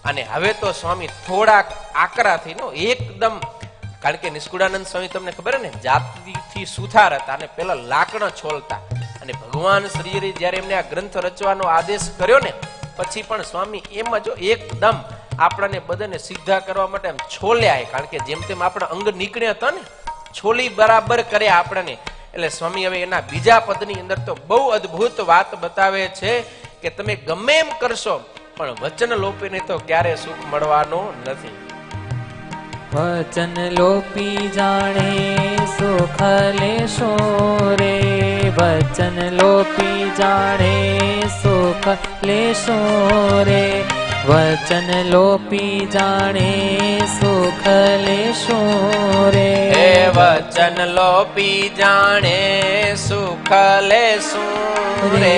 અને હવે તો સ્વામી થોડાક આકરા થઈને એકદમ, કારણ કે નિષ્કુળાનંદ સ્વામી તમને ખબર ને જાતિથી સુથાર હતા અને પેલા લાકડા છોલતા, અને ભગવાન શ્રી જયારે એમને આ ગ્રંથ રચવાનો આદેશ કર્યો ને પછી પણ સ્વામી એમ જો એકદમ આપણને બધાને સીધા કરવા માટે આમ છોલ્યા, કારણ કે જેમ તેમ આપણા અંગ નીકળ્યા હતા ને, છોલી બરાબર કર્યા આપણને. એટલે સ્વામી હવે એના બીજા પદની અંદર તો બહુ અદ્ભુત વાત બતાવે છે કે તમે ગમે એમ કરશો પણ વચન લોપીને તો ક્યારે સુખ મળવાનો નથી. વચન લોપી જાણે સુખ લેશો રે, વચન લોપી જાણે સુખ લેશો રે, વચન લોપી જાણે સુખ લેશો રે. હે વચન લોપી જાણે સુખ લેશું રે,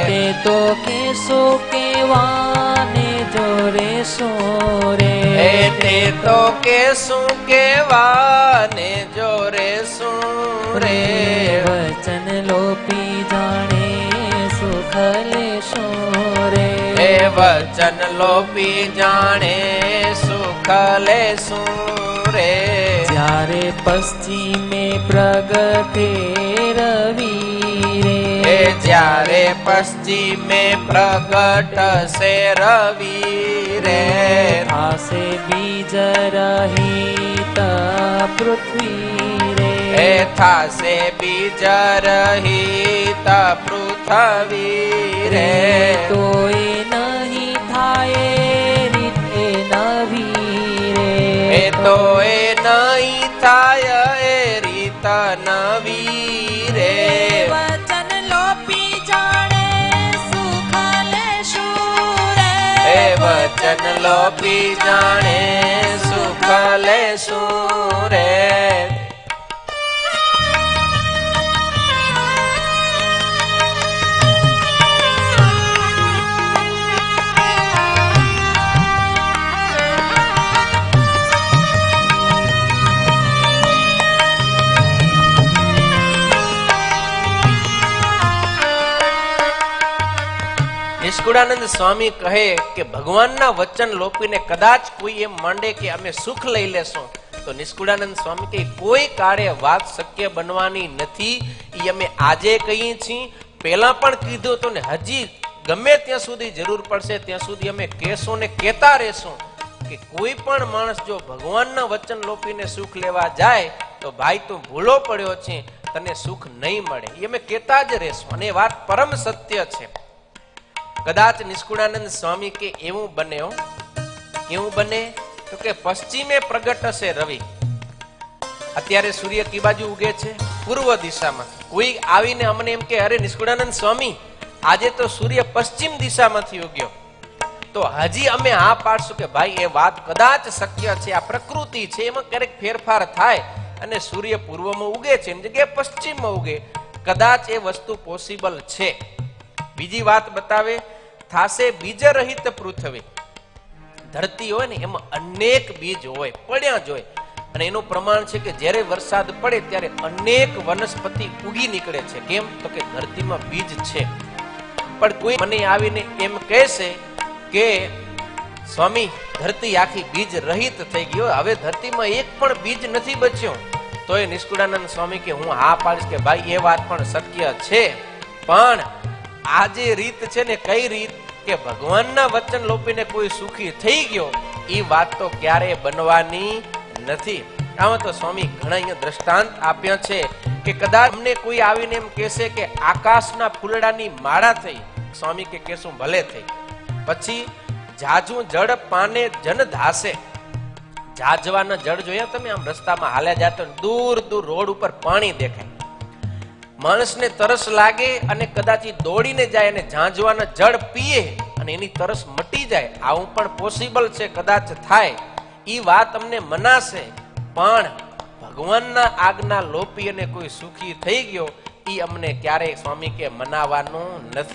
તે તો કેશો કેવાને જો રેશો રે. તે તો કેશું કેવાને જો રેશું રે. વચન લોપી જાણે સુખ લેશો રે. હે વચન લોપી જાણે સુખ લેશું રે. જ્યારે પશ્ચિમે પ્રગટે રવિ રે, જ્યારે પશ્ચિમે પ્રગટ સે રવિ રે. થાશે બીજ રહિત પૃથ્વી રે. થાશે બીજ રહિત પૃથ્વી રે. તોય નહીં થાય રીત એ નવી રે. તો એ નહીં થાય એ રીત નવી રે. વચન લોપી જાણે સુખ લેશું રે. વચન લોપી જાણે સુખ લેશું રે. નિષ્કુળાનંદ સ્વામી કહે કે ભગવાનના વચન લોપીને કદાચ કોઈ એમ માંડે કે અમે સુખ લઈ લેશું, તો નિષ્કુળાનંદ સ્વામી કહે કોઈ કાળે વાત શક્ય બનવાની નથી. એ અમે આજે કહીએ છીએ, પહેલા પણ કીધું તો ને હજી ગમે ત્યાં સુધી જરૂર પડશે ત્યાં સુધી અમે કહેશું ને કહેતા રહેશું કે કોઈ પણ માણસ જો ભગવાનના વચન લોપીને સુખ લેવા જાય તો ભાઈ તું ભૂલો પડ્યો છે, તને સુખ નહીં મળે. એ અમે કહેતા જ રહેશું અને એ વાત પરમ સત્ય છે. કદાચ નિષ્કુળાનંદ સ્વામી કે એવું બને, કેવું બને તો કે પશ્ચિમે પ્રગટ હશે રવિ. અત્યારે સૂર્ય કી બાજુ ઉગે છે? પૂર્વ દિશામાં. કોઈ આવીને અમને એમ કે અરે નિષ્કુળાનંદ સ્વામી આજે તો સૂર્ય પશ્ચિમ દિશામાંથી ઉગ્યો, તો હજી અમે આ પાડશું કે ભાઈ એ વાત કદાચ શક્ય છે, આ પ્રકૃતિ છે, એમાં ક્યારેક ફેરફાર થાય અને સૂર્ય પૂર્વમાં ઉગે છે એની જગ્યાએ પશ્ચિમમાં ઉગે, કદાચ એ વસ્તુ પોસિબલ છે. બીજી વાત બતાવે, થાશે બીજ રહિત પૃથ્વી. ધરતી હોય ને એમાં અનેક બીજ હોય, પડ્યા જ હોય, અને એનું પ્રમાણ છે કે જ્યારે વરસાદ પડે ત્યારે અનેક વનસ્પતિ ઉગી નીકળે છે. કેમ તો કે ધરતીમાં બીજ છે. પણ કોઈ મને આવીને એમ કહેશે કે સ્વામી ધરતી આખી બીજ રહિત થઈ ગયો, હવે ધરતીમાં એક પણ બીજ નથી બચ્યો, તો એ નિષ્કુળાનંદ સ્વામી કે હું હા પાડીશ કે ભાઈ એ વાત પણ શક્ય છે. પણ આ જે રીત છે ને, કઈ રીત કે ભગવાનના વચન લોપીને કોઈ સુખી થઈ ગયો, એ વાત તો ક્યારે બનવાની નથી. આમાં તો સ્વામી ઘણા અહીંયા દ્રષ્ટાંત આપ્યા છે કે કદાચ અમને કોઈ આવીને એમ કહેશે કે આકાશના ફૂલડાની માળા થઈ, સ્વામી કે કહેશું ભલે થઈ. પછી જાજુ જળ પાને જન ધાસે. જાજવાના જળ જોયા તમે? આમ રસ્તામાં હાલ્યા જાતો દૂર દૂર રોડ ઉપર પાણી દેખાય, માણસને તરસ લાગે અને કદાચ દોડીને જાય અને ઝાંઝવાના જળ પીએ અને એની તરસ મટી જાય. આવું પણ પોસિબલ છે, કદાચ થાય. ઈ વાત અમને મનાશે, પણ ભગવાનના આજ્ઞા લોપી અને કોઈ સુખી થઈ ગયો, ઈ અમને ક્યારેય સ્વામી કે મનાવાનું નથી.